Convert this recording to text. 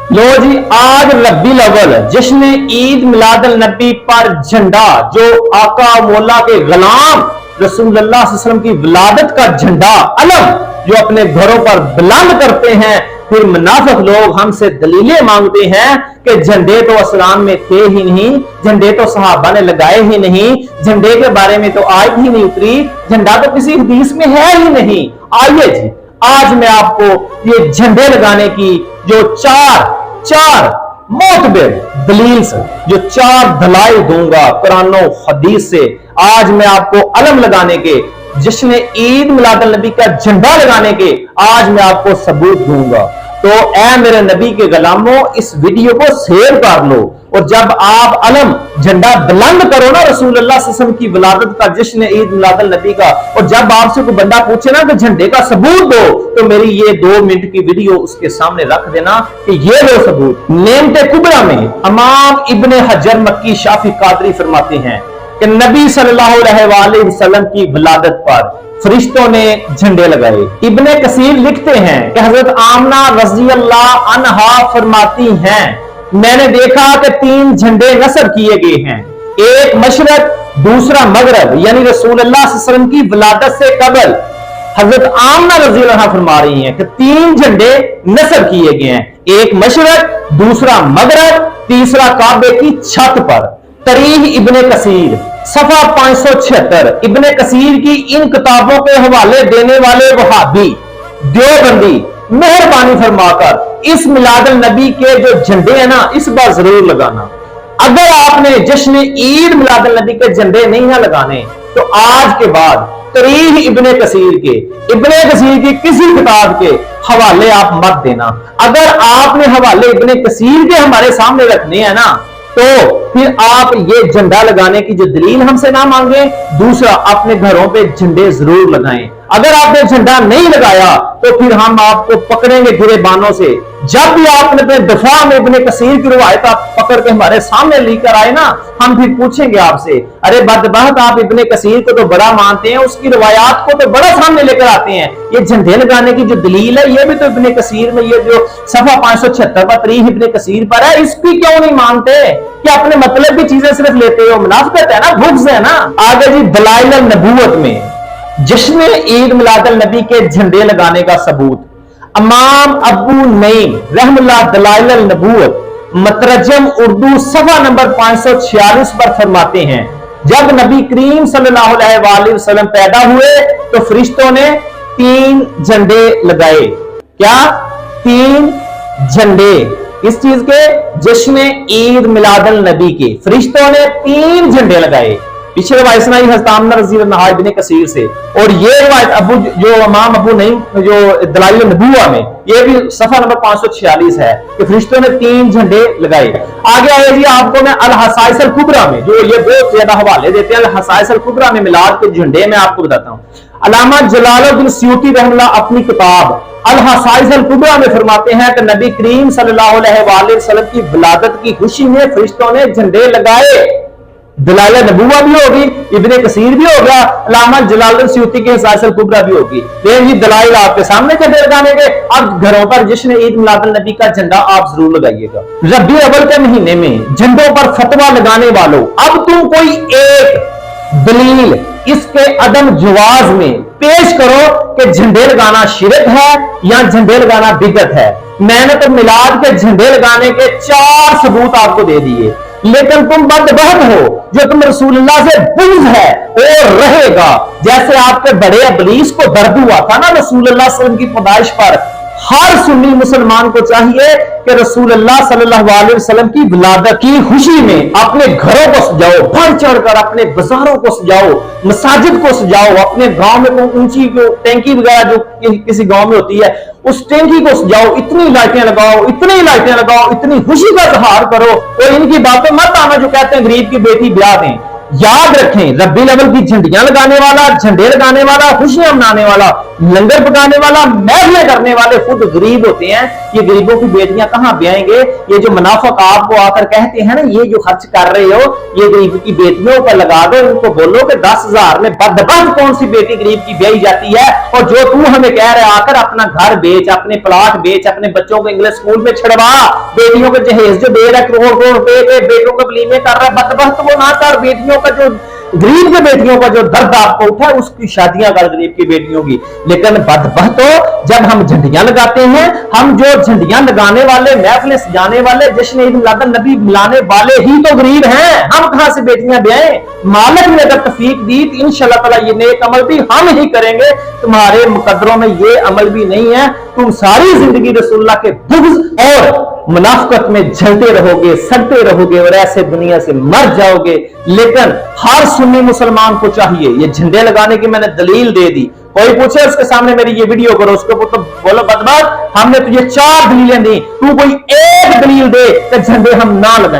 लो जी, आज रबीउल अव्वल जश्न ईद मिलाद नबी पर झंडा, जो आका मौला के गुलाम रसूलुल्लाह सल्लल्लाहु अलैहि वसल्लम की विलादत का झंडा अलम जो अपने घरों पर बुलंद करते हैं, फिर मुनाफिक लोग हमसे दलीलें मांगते हैं कि झंडे तो इस्लाम में थे ही नहीं, झंडे तो सहाबा ने लगाए ही नहीं, झंडे के बारे में तो आयत ही नहीं उतरी, झंडा तो किसी हदीस में है ही नहीं। आइए जी, आज मैं आपको ये झंडे लगाने की जो चार मोतबर दलील से, जो चार दलाइल दूंगा कुरान और हदीस से, आज मैं आपको अलम लगाने के, जश्न ईद मिलाद नबी का झंडा लगाने के आज मैं आपको सबूत दूंगा। तो ऐ मेरे नबी के गुलामों, इस वीडियो को शेयर कर लो, और जब आप अलम झंडा बुलंद करो ना रसूलुल्लाह सल्लल्लाहु अलैहि वसल्लम की विलादत का, जश्न ईद मिलाद नबी का, और जब आपसे कोई बंदा पूछे ना कि झंडे का सबूत दो, तो मेरी ये 2 मिनट की वीडियो उसके सामने रख देना कि ये लो सबूत। नेमते कुबरा में इमाम इब्ने हजर मक्की शाफी कादरी फरमाते हैं कि नबी सल्लल्लाहु अलैहि वसल्लम की विलादत पर फरिश्तों ने झंडे लगाए। इब्ने कसीर लिखते हैं कि हजरत आमना रज़ी अल्लाह अन्हा फरमाती हैं, मैंने देखा कि 3 झंडे नस्ब किए गए हैं, एक मशरक, दूसरा मगरब, यानी रसूलुल्लाह सल्लल्लाहु अलैहि वसल्लम की विलादत से कबल। हजरत आमना रज़ी अल्लाह अन्हा फरमा रही हैं कि 3 झंडे नस्ब किए गए हैं, एक मशरक, दूसरा मगरब, तीसरा काबे की छत पर। तरीह इब्ने कसीर सफा 576। इब्ने कसीर की इन किताबों के हवाले देने वाले वहाबी देवबंदी मेहरबानी फरमाकर इस मिलाद नबी के जो झंडे हैं ना, इस बार जरूर लगाना। अगर आपने जश्न ईद मिलाद नबी के झंडे नहीं ना लगाने, तो आज के बाद तरीह इब्ने कसीर की किसी किताब के हवाले आप मत देना। अगर आपने हवाले इब्ने कसीर के हमारे सामने रखने हैं ना, तो फिर आप ये झंडा लगाने की जो दलील हमसे ना मांगे। दूसरा, अपने घरों पे झंडे जरूर लगाएं। अगर आपने झंडा नहीं लगाया तो फिर हम आपको पकड़ेंगे गिरेबानों से। जब भी आपने अपने दफा में इब्ने कसीर की रिवायत आप पकड़ के हमारे सामने लेकर आए ना, हम फिर पूछेंगे आपसे, अरे बदबख्त, आप इब्ने कसीर को तो बड़ा मानते हैं, उसकी रिवायात को तो बड़ा सामने लेकर आते हैं, ये झंडे लगाने की जो दलील है ये भी तो इब्ने कसीर में, ये जो सफा 576 पर तरीह इब्ने कसीर पर है, इसकी क्यों नहीं मानते कि अपने मतलब की चीजें सिर्फ लेते हो? मुनाफिकत है ना, बुग़्ज़ है ना। आगे जी, दलाइल नबूवत में जश्न ईद मिलाद नबी के झंडे लगाने का सबूत। इमाम अबू नईम रहमतुल्लाह दलाइल नबूवत मतरजम उर्दू सफा नंबर 546 पर फरमाते हैं, जब नबी करीम सल्लल्लाहु अलैहि वसल्लम पैदा हुए तो फरिश्तों ने 3 झंडे लगाए। क्या? 3 झंडे। इस चीज के? जश्न ईद मिलाद नबी के फरिश्तों ने 3 झंडे लगाए। पीछे रवायत सुनाई हज़रत आमना रज़ी अल्लाह अन्हा इब्ने कसीर से, और ये रवायत इमाम अबू नईम जो दलाइल नबूवा में, ये भी सफा नंबर 546 है कि फरिश्तों ने 3 झंडे लगाए। आगे आए जी, आपको मैं अल हसाइस अल कुबरा में, जो ये बहुत ज्यादा हवाले देते हैं, अल हसाइस अल कुबरा में मिलाद के झंडे मैं आपको बताता हूँ। अल्लामा जलालुद्दीन सयूती रहमतुल्लाह अपनी किताब अल हसाइस अल कुबरा में फरमाते हैं कि नबी करीम सल्लल्लाहु अलैहि वसल्लम की विलादत की खुशी में फरिश्तों ने झंडे लगाए। दलाइल नबूवा भी होगी, इब्ने कसीर भी हो गया, अल्लामा जलालुद्दीन सयूती की हसाइस अल कुबरा भी होगी। ये दलाइल आपके सामने झंडे लगाने के। अब घरों पर जश्न ईद मिलाद नबी का झंडा आप जरूर लगाइएगा। रबीउल अव्वल के महीने में झंडों पर फतवा लगाने वालों, अब तुम कोई एक दलील इसके अदम जवाज में पेश करो कि झंडे लगाना शिरक है या झंडे लगाना बिदअत है। मैंने तो मिलाद के झंडे लगाने के 4 सबूत आपको दे दिए, लेकिन तुम बदबख्त हो, जो तुम रसूलुल्लाह से बुग़्ज़ है और रहेगा। जैसे आपके बड़े इब्लीस को दर्द हुआ था ना रसूलुल्लाह सल्लल्लाहु अलैहि वसल्लम की पैदाइश पर, हर सुन्नी मुसलमान को चाहिए कि रसूलुल्लाह सल्लल्लाहु अलैहि वसल्लम की विलादत की खुशी में अपने घरों को सजाओ, बढ़ चढ़कर अपने बाजारों को सजाओ, मसाजिद को सजाओ, अपने गांव में कोई ऊंची टैंकी वगैरह जो किसी गांव में होती है, उस टैंकी को सजाओ, इतनी लाइटें लगाओ, इतनी लाइटें लगाओ, इतनी खुशी का इजहार करो। और इनकी बातें मत आना जो कहते हैं गरीब की बेटी ब्याह दें। याद रखें, रब्बीउल अव्वल की झंडियां लगाने वाला, झंडे लगाने वाला, खुशियां मनाने वाला, लंगर पकाने वाला, महफिलें करने वाले खुद गरीब होते हैं। ये गरीबों की बेटियां कहां ब्याएंगे? ये जो मुनाफिक आपको आकर कहते हैं ना, ये जो खर्च कर रहे हो, ये गरीब की बेटियों पर लगा दो। इनको बोलो कि 10,000 में बदबख्त कौन सी बेटी गरीब की ब्याई जाती है? और जो तू हमें कह रहे आकर अपना घर बेच, अपने प्लाट बेच, अपने बच्चों को इंग्लिश स्कूल में छड़वा, बेटियों को जहेज जो दे रहा है करोड़ करोड़ रुपए के, बेटों को वलीमे कर रहा है, बदबख्त वो ना कर। बेटियों का जो गरीब के बेटियों का जो दर्द आपको उठा है, उसकी शादियां कर गरीब की बेटियों की। लेकिन बदबख्तो, जब हम झंडियां लगाते हैं, हम जो झंडियां लगाने वाले, महफिलें सजाने वाले, जश्न ईद मिलाद नबी मिलाने वाले ही तो गरीब हैं। हम कहां से बेटियां ब्याएं? मालिक ने अगर तौफीक दी तो इंशाअल्लाह ताला ये नेक अमल भी हम ही करेंगे। तुम्हारे मुकद्दरों में ये अमल भी नहीं है। तुम सारी जिंदगी रसूलुल्लाह के बुग़्ज़ और मुनाफिकत में जलते रहोगे, सड़ते रहोगे और ऐसे दुनिया से मर जाओगे। लेकिन हर सुन्नी मुसलमान को चाहिए, ये झंडे लगाने की मैंने दलील दे दी, कोई पूछे उसके सामने मेरी ये वीडियो करो, उसके ऊपर तो बोलो बदबाद हमने तुझे 4 दलीलें दी, तू कोई एक दलील दे कि झंडे हम ना लगाएं।